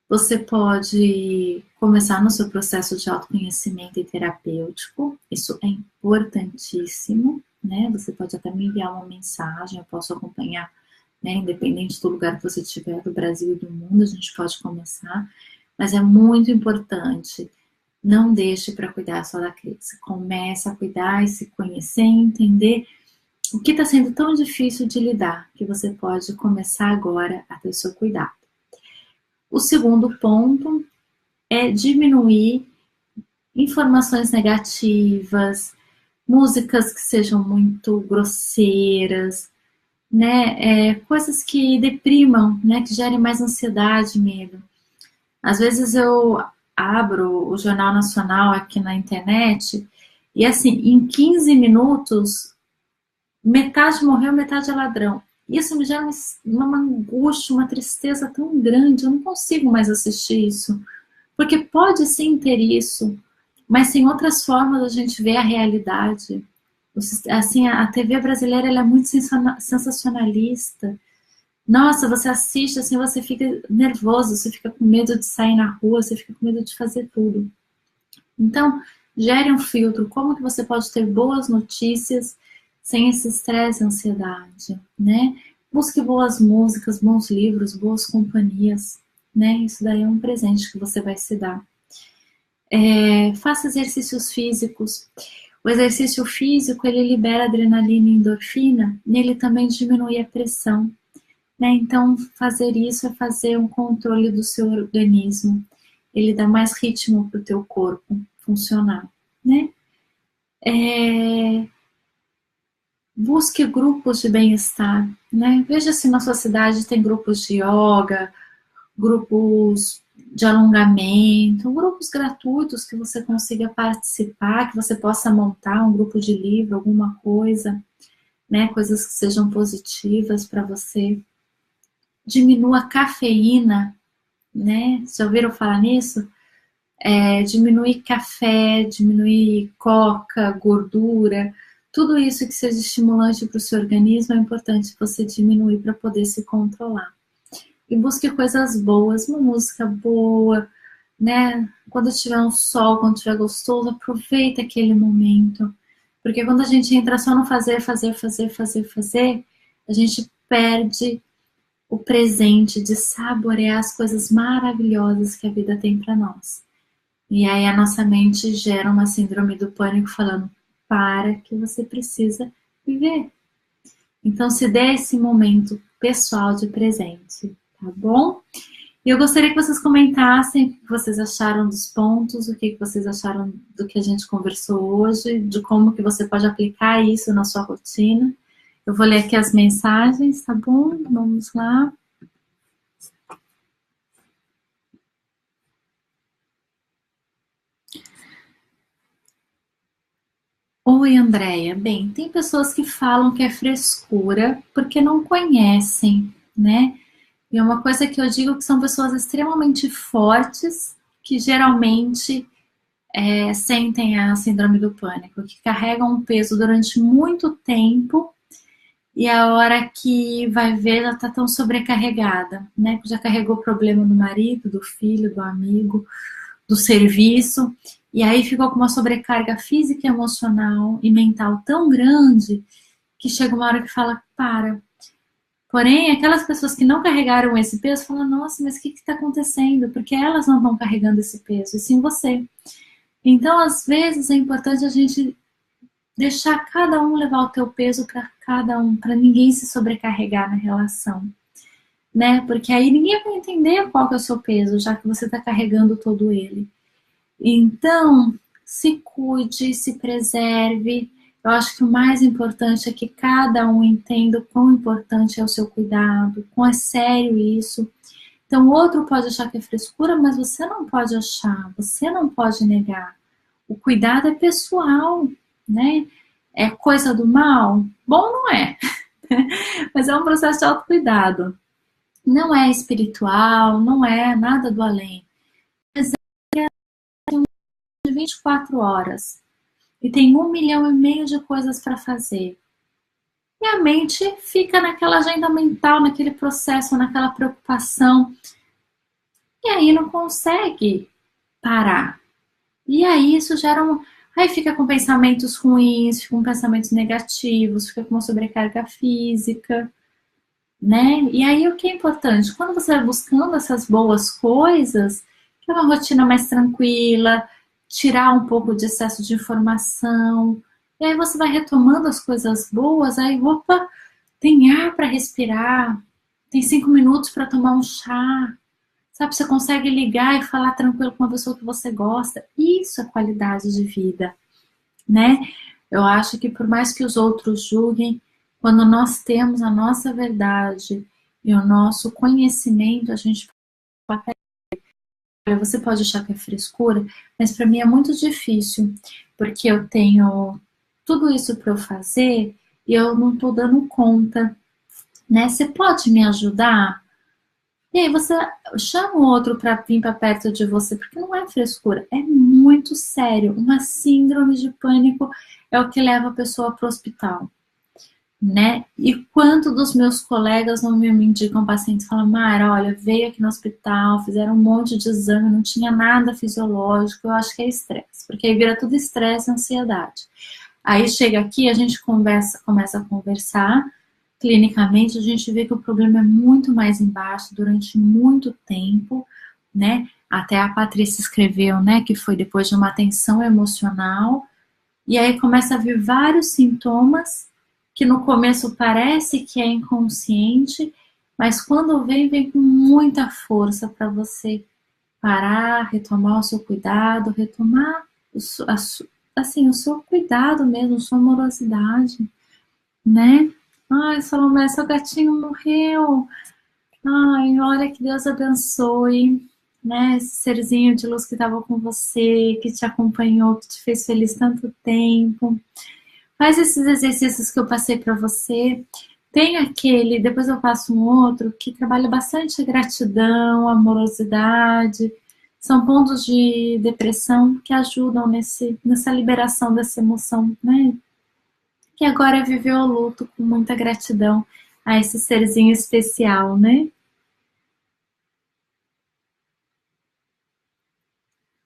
Você pode começar no seu processo de autoconhecimento e terapêutico, isso é importantíssimo, né? Você pode até me enviar uma mensagem, eu posso acompanhar, né? Independente do lugar que você estiver, do Brasil e do mundo, a gente pode começar, mas é muito importante. Não deixe para cuidar só da crise. Comece a cuidar e se conhecer, entender o que está sendo tão difícil de lidar, que você pode começar agora a ter o seu cuidado. O segundo ponto é diminuir informações negativas, músicas que sejam muito grosseiras, né? Coisas que deprimam, né? Que gerem mais ansiedade e medo. Às vezes eu abro o Jornal Nacional aqui na internet e assim, em 15 minutos, metade morreu, metade é ladrão. Isso me gera uma angústia, uma tristeza tão grande, eu não consigo mais assistir isso. Porque pode sim ter isso, mas tem outras formas da gente ver a realidade. Assim, a TV brasileira ela é muito sensacionalista. Nossa, você assiste assim, você fica nervoso, você fica com medo de sair na rua, você fica com medo de fazer tudo. Então, gere um filtro. Como que você pode ter boas notícias sem esse estresse e ansiedade, né? Busque boas músicas, bons livros, boas companhias, né? Isso daí é um presente que você vai se dar. Faça exercícios físicos. O exercício físico, ele libera adrenalina e endorfina, nele também diminui a pressão, né? Então, fazer isso é fazer um controle do seu organismo. Ele dá mais ritmo para o teu corpo funcionar, né? Busque grupos de bem-estar, né? Veja se na sua cidade tem grupos de yoga, grupos de alongamento, grupos gratuitos que você consiga participar, que você possa montar um grupo de livro, alguma coisa, né? Coisas que sejam positivas para você. Diminua a cafeína, né? Já ouviram falar nisso? Diminuir café, diminuir coca, gordura, tudo isso que seja estimulante para o seu organismo é importante você diminuir para poder se controlar. E busque coisas boas, uma música boa, né? Quando tiver um sol, quando tiver gostoso, aproveita aquele momento. Porque quando a gente entra só no fazer, fazer, fazer, fazer, fazer, a gente perde o presente de saborear as coisas maravilhosas que a vida tem para nós. E aí a nossa mente gera uma síndrome do pânico falando: para que você precisa viver. Então se dê esse momento pessoal de presente, tá bom? E eu gostaria que vocês comentassem o que vocês acharam dos pontos, o que vocês acharam do que a gente conversou hoje, de como que você pode aplicar isso na sua rotina. Eu vou ler aqui as mensagens, tá bom? Vamos lá. Oi, Andréia. Bem, tem pessoas que falam que é frescura porque não conhecem, né? E uma coisa que eu digo que são pessoas extremamente fortes que geralmente sentem a síndrome do pânico, que carregam um peso durante muito tempo e a hora que vai ver ela tá tão sobrecarregada, né? Já carregou o problema do marido, do filho, do amigo, do serviço, e aí ficou com uma sobrecarga física, emocional e mental tão grande que chega uma hora que fala, para. Porém, aquelas pessoas que não carregaram esse peso falam, nossa, mas o que está acontecendo? Porque elas não estão carregando esse peso, e sim você. Então, às vezes, é importante a gente deixar cada um levar o teu peso para cada um, para ninguém se sobrecarregar na relação, né? Porque aí ninguém vai entender qual que é o seu peso, já que você está carregando todo ele. Então, se cuide, se preserve. Eu acho que o mais importante é que cada um entenda o quão importante é o seu cuidado, quão é sério isso. Então, o outro pode achar que é frescura, mas você não pode achar, você não pode negar. O cuidado é pessoal, né? É coisa do mal? Bom, não é. Mas é um processo de autocuidado. Não é espiritual, não é nada do além. De 24 horas e tem 1,5 milhão de coisas para fazer. E a mente fica naquela agenda mental, naquele processo, naquela preocupação. E aí não consegue parar. E aí isso gera um. Aí fica com pensamentos ruins, fica com pensamentos negativos, fica com uma sobrecarga física, né? E aí o que é importante? Quando você vai buscando essas boas coisas, que é uma rotina mais tranquila, tirar um pouco de excesso de informação, e aí você vai retomando as coisas boas, aí, opa, tem ar para respirar, tem 5 minutos para tomar um chá, sabe? Você consegue ligar e falar tranquilo com uma pessoa que você gosta. Isso é qualidade de vida, né? Eu acho que por mais que os outros julguem, quando nós temos a nossa verdade e o nosso conhecimento, a gente você pode achar que é frescura, mas para mim é muito difícil, porque eu tenho tudo isso para eu fazer e eu não estou dando conta, né? Você pode me ajudar? E aí você chama o outro para vir para perto de você, porque não é frescura, é muito sério. Uma síndrome de pânico é o que leva a pessoa para o hospital, né? E quanto dos meus colegas não me indicam pacientes, falam, Mara, olha, veio aqui no hospital, fizeram um monte de exame, não tinha nada fisiológico, eu acho que é estresse, porque aí vira tudo estresse e ansiedade. Aí chega aqui, a gente começa a conversar, clinicamente a gente vê que o problema é muito mais embaixo durante muito tempo, né? Até a Patrícia escreveu, né, que foi depois de uma tensão emocional, e aí começa a vir vários sintomas que no começo parece que é inconsciente, mas quando vem, vem com muita força para você parar, retomar o seu cuidado, retomar assim, o seu cuidado mesmo, sua amorosidade, né? Ai, Salomé, seu gatinho morreu. Ai, olha que Deus abençoe, né? Esse serzinho de luz que estava com você, que te acompanhou, que te fez feliz tanto tempo. Faz esses exercícios que eu passei para você. Tem aquele, depois eu passo um outro, que trabalha bastante gratidão, amorosidade. São pontos de depressão que ajudam nessa liberação dessa emoção, né? Que agora é viver o luto com muita gratidão a esse serzinho especial, né?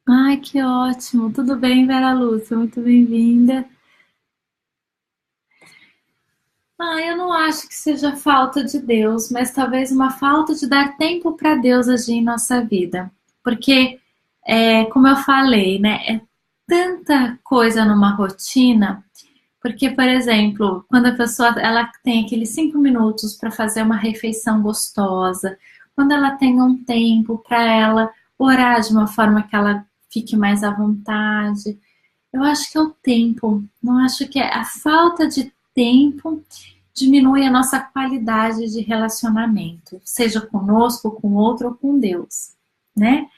Ai, que ótimo. Tudo bem, Vera Lúcia? Muito bem-vinda. Eu não acho que seja falta de Deus, mas talvez uma falta de dar tempo para Deus agir em nossa vida. Porque, como eu falei, né, é tanta coisa numa rotina. Porque, por exemplo, quando a pessoa ela tem aqueles 5 minutos para fazer uma refeição gostosa, quando ela tem um tempo para ela orar de uma forma que ela fique mais à vontade. Eu acho que é o tempo. Não acho que a falta de tempo diminui a nossa qualidade de relacionamento, seja conosco, com outro ou com Deus, né?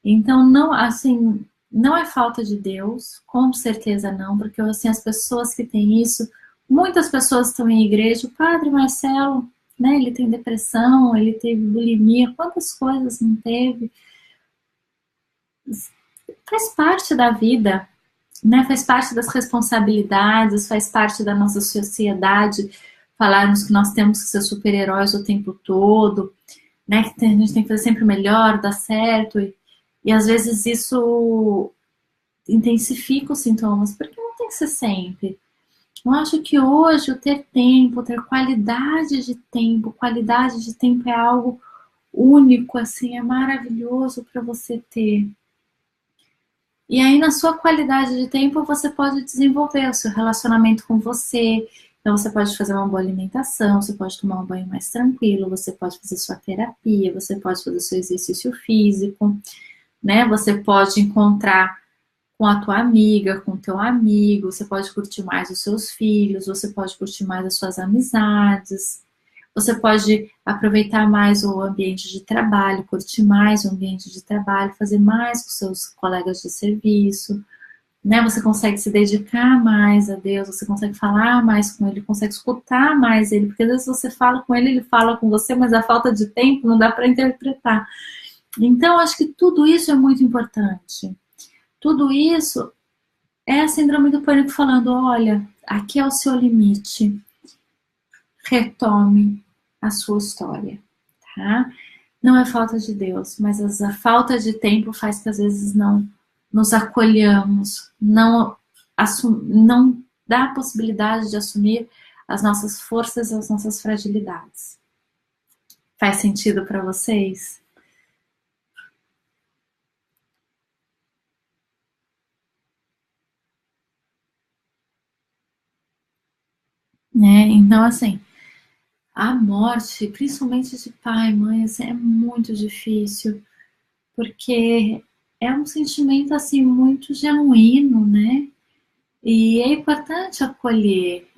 Então, não, assim, não é falta de Deus, com certeza não, porque assim, as pessoas que têm isso, muitas pessoas estão em igreja, o Padre Marcelo, né, ele tem depressão, ele teve bulimia, quantas coisas não teve? Faz parte da vida, né? Faz parte das responsabilidades, faz parte da nossa sociedade falarmos que nós temos que ser super-heróis o tempo todo, né? Que a gente tem que fazer sempre o melhor, dar certo, e às vezes isso intensifica os sintomas, porque não tem que ser sempre. Eu acho que hoje o ter tempo, ter qualidade de tempo é algo único, assim, é maravilhoso para você ter. E aí, na sua qualidade de tempo, você pode desenvolver o seu relacionamento com você. Então, você pode fazer uma boa alimentação, você pode tomar um banho mais tranquilo, você pode fazer sua terapia, você pode fazer seu exercício físico, né? Você pode encontrar com a tua amiga, com o teu amigo, você pode curtir mais os seus filhos, você pode curtir mais as suas amizades, você pode aproveitar mais o ambiente de trabalho, curtir mais o ambiente de trabalho, fazer mais com seus colegas de serviço, né? Você consegue se dedicar mais a Deus, você consegue falar mais com ele, consegue escutar mais ele, porque às vezes você fala com ele, ele fala com você, mas a falta de tempo não dá para interpretar. Então, acho que tudo isso é muito importante. Tudo isso é a síndrome do pânico falando: olha, aqui é o seu limite, retome a sua história, tá? Não é falta de Deus, mas a falta de tempo faz que às vezes não nos acolhamos, não dá a possibilidade de assumir as nossas forças e as nossas fragilidades. Faz sentido para vocês? Né? Então, assim, a morte, principalmente de pai e mãe, assim, é muito difícil, porque é um sentimento assim muito genuíno, né? E é importante acolher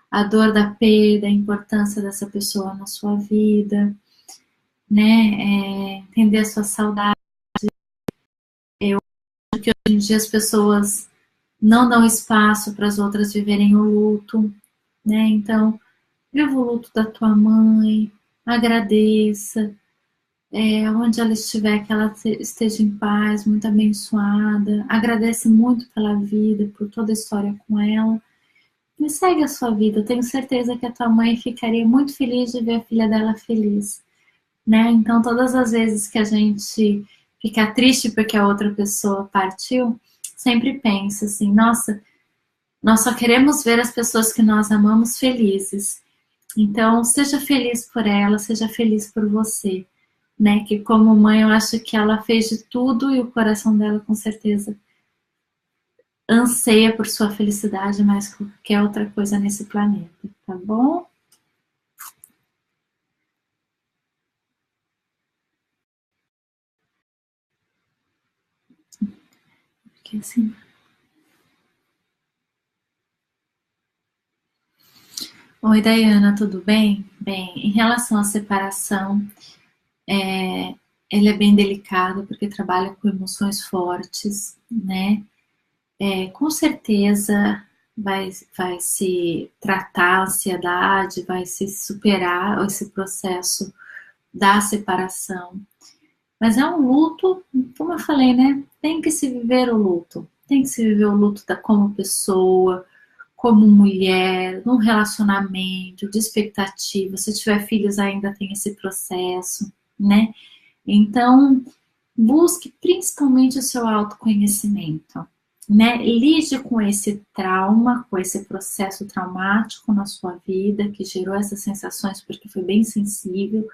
a dor da perda, a importância dessa pessoa na sua vida, né? Entender a sua saudade. Porque hoje em dia as pessoas não dão espaço para as outras viverem o luto, né? Então, viva o luto da tua mãe, agradeça, onde ela estiver, que ela esteja em paz, muito abençoada, agradece muito pela vida, por toda a história com ela, e segue a sua vida. Eu tenho certeza que a tua mãe ficaria muito feliz de ver a filha dela feliz, né? Então, todas as vezes que a gente fica triste porque a outra pessoa partiu, sempre pensa assim: nossa, nós só queremos ver as pessoas que nós amamos felizes. Então, seja feliz por ela, seja feliz por você, né? Que como mãe eu acho que ela fez de tudo e o coração dela com certeza anseia por sua felicidade mais que qualquer outra coisa nesse planeta, tá bom? Porque assim. Oi, Dayana, tudo bem? Bem, em relação à separação, ele é bem delicado porque trabalha com emoções fortes, né? Com certeza vai se tratar a ansiedade, vai se superar esse processo da separação. Mas é um luto, como eu falei, né? Tem que se viver o luto. Tem que se viver o luto como pessoa, como mulher, num relacionamento, de expectativa. Se tiver filhos, ainda tem esse processo, né? Então, busque principalmente o seu autoconhecimento, né? Lide com esse trauma, com esse processo traumático na sua vida que gerou essas sensações porque foi bem sensível,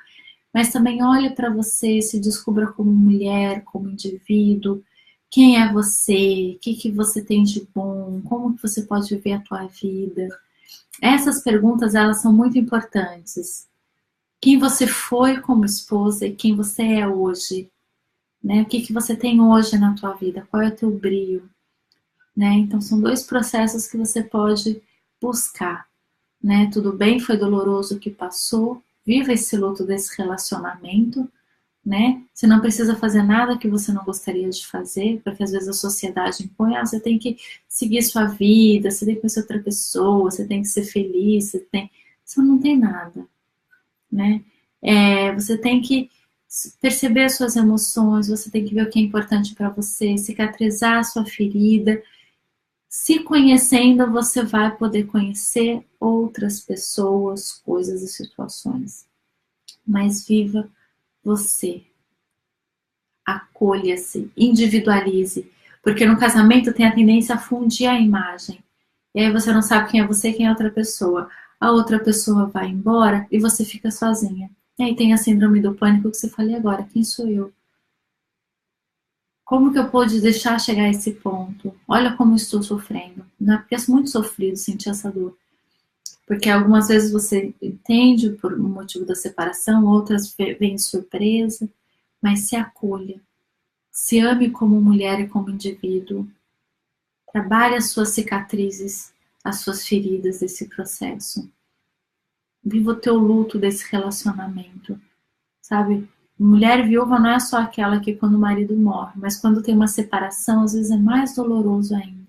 mas também olhe para você, se descubra como mulher, como indivíduo, quem é você, o que você tem de bom, como que você pode viver a tua vida. Essas perguntas, elas são muito importantes. Quem você foi como esposa e quem você é hoje, né? O que você tem hoje na tua vida, qual é o teu brilho, né? Então são dois processos que você pode buscar, né? Tudo bem, foi doloroso o que passou, viva esse luto desse relacionamento, né? Você não precisa fazer nada que você não gostaria de fazer, porque às vezes a sociedade impõe, você tem que seguir sua vida, você tem que conhecer outra pessoa, você tem que ser feliz, você não tem nada, né? Você tem que perceber as suas emoções, você tem que ver o que é importante para você, cicatrizar a sua ferida. Se conhecendo, você vai poder conhecer outras pessoas, coisas e situações. Mas viva você. Acolha-se, individualize. Porque no casamento tem a tendência a fundir a imagem. E aí você não sabe quem é você e quem é outra pessoa. A outra pessoa vai embora e você fica sozinha. E aí tem a síndrome do pânico que você falei agora. Quem sou eu? Como que eu pude deixar chegar a esse ponto? Olha como estou sofrendo. Não é porque é muito sofrido sentir essa dor. Porque algumas vezes você entende por um motivo da separação, outras vêm de surpresa, mas se acolha. Se ame como mulher e como indivíduo. Trabalhe as suas cicatrizes, as suas feridas desse processo. Viva o teu luto desse relacionamento, sabe? Mulher viúva não é só aquela que quando o marido morre, mas quando tem uma separação, às vezes é mais doloroso ainda,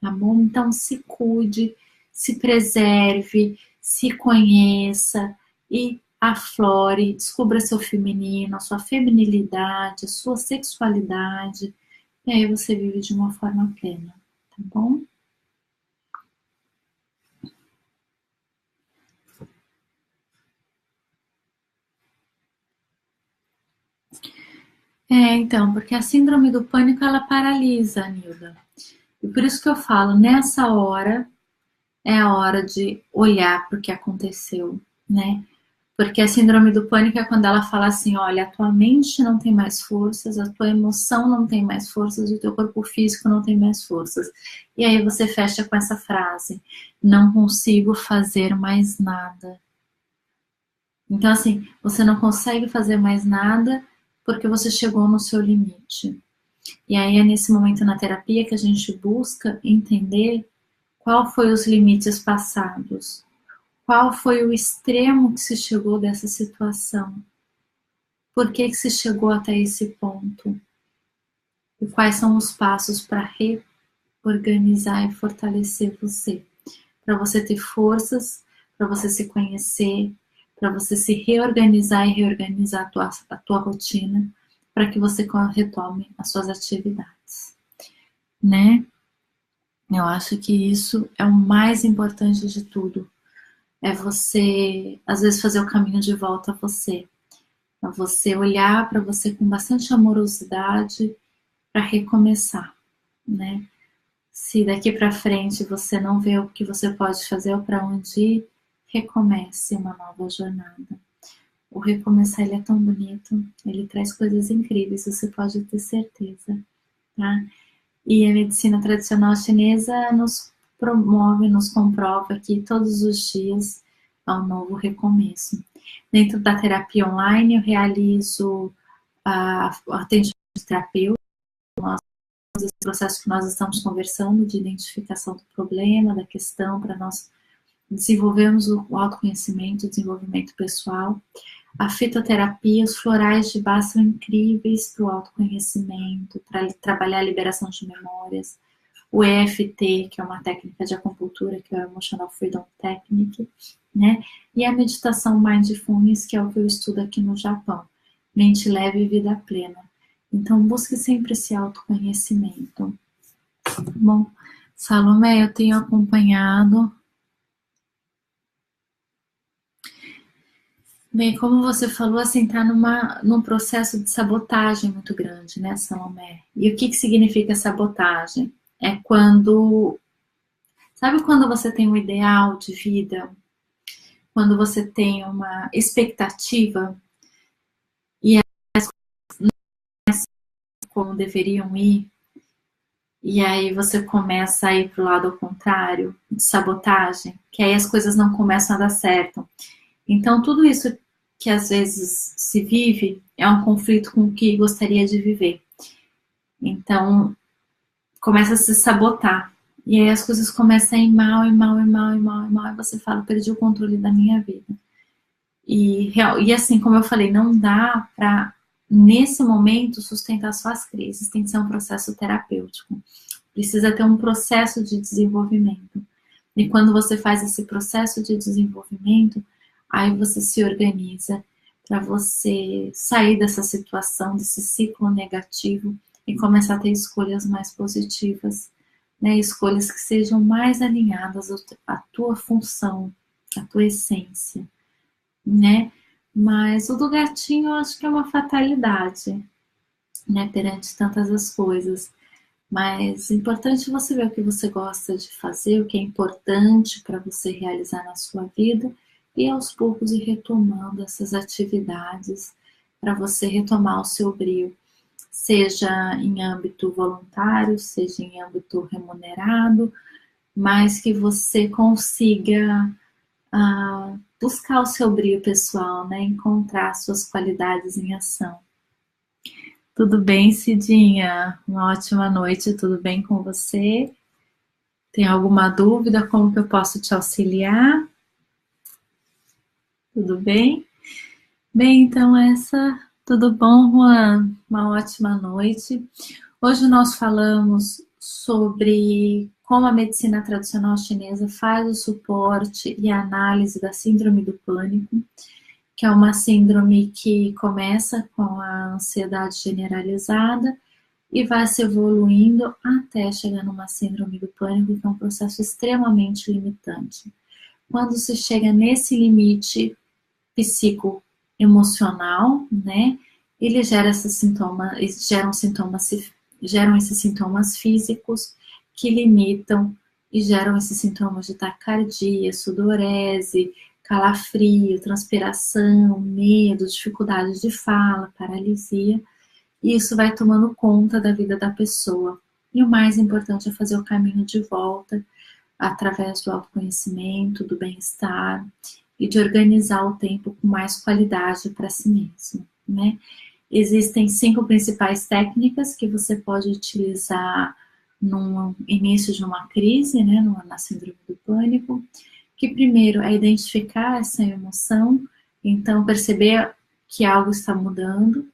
tá bom? Então se cuide, se preserve, se conheça e aflore, descubra seu feminino, a sua feminilidade, a sua sexualidade, e aí você vive de uma forma plena, tá bom? Então, porque a síndrome do pânico ela paralisa, Nilda. E por isso que eu falo, nessa hora é a hora de olhar para o que aconteceu, né? Porque a síndrome do pânico é quando ela fala assim, olha, a tua mente não tem mais forças, a tua emoção não tem mais forças, o teu corpo físico não tem mais forças. E aí você fecha com essa frase, não consigo fazer mais nada. Então, assim, você não consegue fazer mais nada porque você chegou no seu limite. E aí é nesse momento na terapia que a gente busca entender qual foi os limites passados, qual foi o extremo que se chegou dessa situação, por que se chegou até esse ponto e quais são os passos para reorganizar e fortalecer você, para você ter forças, para você se conhecer, para você se reorganizar e reorganizar a tua rotina, para que você retome as suas atividades, né? Eu acho que isso é o mais importante de tudo. É você, às vezes, fazer o caminho de volta a você. É você olhar para você com bastante amorosidade para recomeçar, né? Se daqui para frente você não vê o que você pode fazer ou para onde ir, recomece uma nova jornada. O recomeçar ele é tão bonito, ele traz coisas incríveis, você pode ter certeza, tá? E a medicina tradicional chinesa nos promove, nos comprova que todos os dias há um novo recomeço. Dentro da terapia online, eu realizo o atendimento terapêutico, esse processo que nós estamos conversando de identificação do problema, da questão, para nós desenvolvermos o autoconhecimento, o desenvolvimento pessoal. A fitoterapia, os florais de Bach são incríveis para o autoconhecimento, para trabalhar a liberação de memórias. O EFT, que é uma técnica de acupuntura, que é o Emotional Freedom Technique, né? E a meditação Mindfulness, que é o que eu estudo aqui no Japão. Mente leve e vida plena. Então, busque sempre esse autoconhecimento. Bom, Salomé, eu tenho acompanhado Bem, como você falou, assim, tá num processo de sabotagem muito grande, né, Salomé? E o que que significa sabotagem? É quando, sabe quando você tem um ideal de vida, quando você tem uma expectativa e as coisas como deveriam ir, e aí você começa a ir pro lado ao contrário, de sabotagem, que aí as coisas não começam a dar certo. Então, tudo isso que às vezes se vive é um conflito com o que gostaria de viver. Então, começa a se sabotar. E aí as coisas começam a ir mal, e mal, e mal, e mal, e mal, e você fala, perdi o controle da minha vida. E assim, como eu falei, não dá para, nesse momento, sustentar só as crises, tem que ser um processo terapêutico. Precisa ter um processo de desenvolvimento. E quando você faz esse processo de desenvolvimento, aí você se organiza para você sair dessa situação, desse ciclo negativo e começar a ter escolhas mais positivas, né? Escolhas que sejam mais alinhadas à tua função, à tua essência, né? Mas o do gatinho eu acho que é uma fatalidade, né? Perante tantas as coisas. Mas é importante você ver o que você gosta de fazer, o que é importante para você realizar na sua vida e aos poucos ir retomando essas atividades para você retomar o seu brio, seja em âmbito voluntário, seja em âmbito remunerado, mas que você consiga buscar o seu brio pessoal, né? Encontrar suas qualidades em ação. Tudo bem, Cidinha? Uma ótima noite, tudo bem com você? Tem alguma dúvida? Como que eu posso te auxiliar? Tudo bem? Bem, então tudo bom, Juan? Uma ótima noite. Hoje nós falamos sobre como a medicina tradicional chinesa faz o suporte e a análise da síndrome do pânico, que é uma síndrome que começa com a ansiedade generalizada e vai se evoluindo até chegar numa síndrome do pânico, que é um processo extremamente limitante. Quando se chega nesse limite psicoemocional, né, ele gera esses sintomas, geram esses sintomas físicos que limitam e geram esses sintomas de taquicardia, sudorese, calafrio, transpiração, medo, dificuldade de fala, paralisia, e isso vai tomando conta da vida da pessoa. E o mais importante é fazer o caminho de volta através do autoconhecimento, do bem-estar e de organizar o tempo com mais qualidade para si mesmo, né? Existem 5 principais técnicas que você pode utilizar no início de uma crise, né, na síndrome do pânico, que primeiro é identificar essa emoção, então perceber que algo está mudando,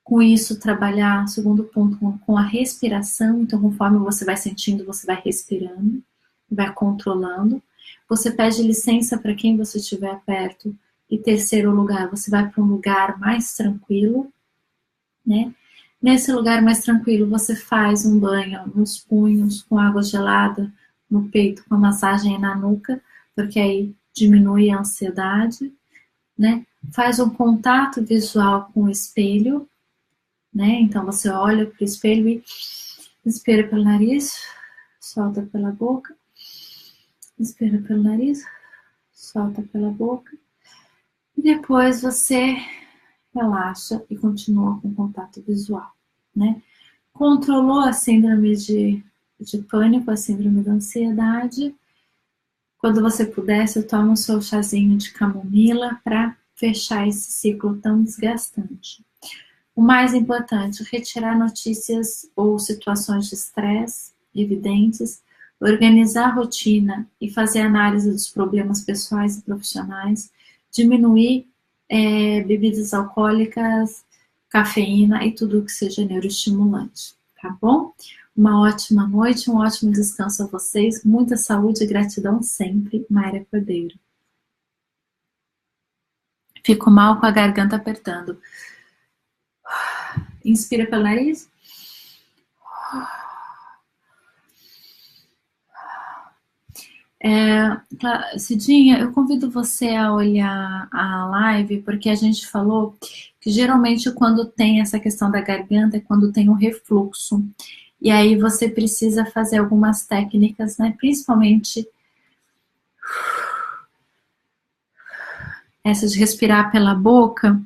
com isso trabalhar, segundo ponto, com a respiração, então conforme você vai sentindo, você vai respirando, vai controlando. Você pede licença para quem você estiver perto. E terceiro lugar, você vai para um lugar mais tranquilo, né? Nesse lugar mais tranquilo, você faz um banho nos punhos com água gelada, no peito, com a massagem na nuca, porque aí diminui a ansiedade, né? Faz um contato visual com o espelho, né? Então você olha para o espelho e inspira pelo nariz, solta pela boca, inspira pelo nariz, solta pela boca. E depois você relaxa e continua com contato visual, né? Controlou a síndrome de pânico, a síndrome da ansiedade. Quando você puder, você toma o seu chazinho de camomila para fechar esse ciclo tão desgastante. O mais importante, retirar notícias ou situações de estresse evidentes, organizar a rotina e fazer análise dos problemas pessoais e profissionais, diminuir bebidas alcoólicas, cafeína e tudo que seja neuroestimulante, tá bom? Uma ótima noite, um ótimo descanso a vocês, muita saúde e gratidão sempre, Mayra Cordeiro. Fico mal com a garganta apertando. Inspira pelo nariz. Cidinha, eu convido você a olhar a live, porque a gente falou que geralmente quando tem essa questão da garganta é quando tem um refluxo. E aí você precisa fazer algumas técnicas, né? Principalmente essa de respirar pela boca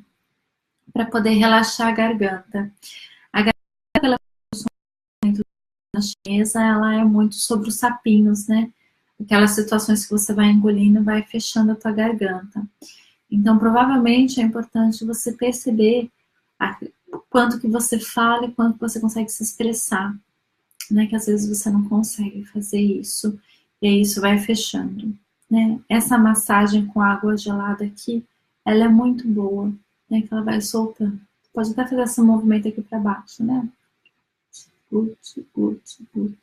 para poder relaxar a garganta. A garganta, pela chinesa, ela é muito sobre os sapinhos, né? Aquelas situações que você vai engolindo, vai fechando a tua garganta. Então, provavelmente é importante você perceber o quanto que você fala e quanto que você consegue se expressar, né? Que às vezes você não consegue fazer isso e aí isso vai fechando, né? Essa massagem com água gelada aqui, ela é muito boa, né? Que ela vai soltando. Pode até fazer esse movimento aqui para baixo, né? Gut, gut, gut.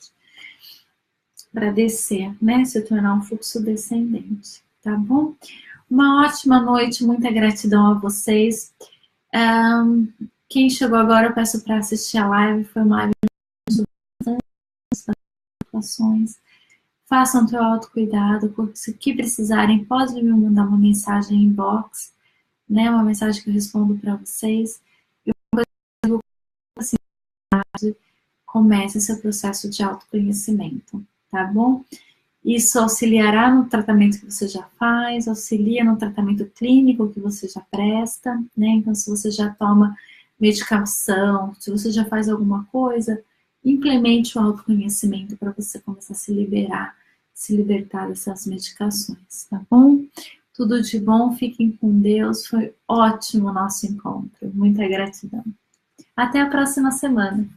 Para descer, né? Se tornar um fluxo descendente, tá bom? Uma ótima noite, muita gratidão a vocês. Quem chegou agora, eu peço para assistir a live. Foi uma live de situações. Façam teu autocuidado. Se que precisarem, pode me mandar uma mensagem em inbox, né? Uma mensagem que eu respondo para vocês. Eu assim, comece seu processo de autoconhecimento, tá bom? Isso auxiliará no tratamento que você já faz, auxilia no tratamento clínico que você já presta, né? Então, se você já toma medicação, se você já faz alguma coisa, implemente o autoconhecimento para você começar a se libertar dessas medicações, tá bom? Tudo de bom, fiquem com Deus, foi ótimo o nosso encontro, muita gratidão. Até a próxima semana.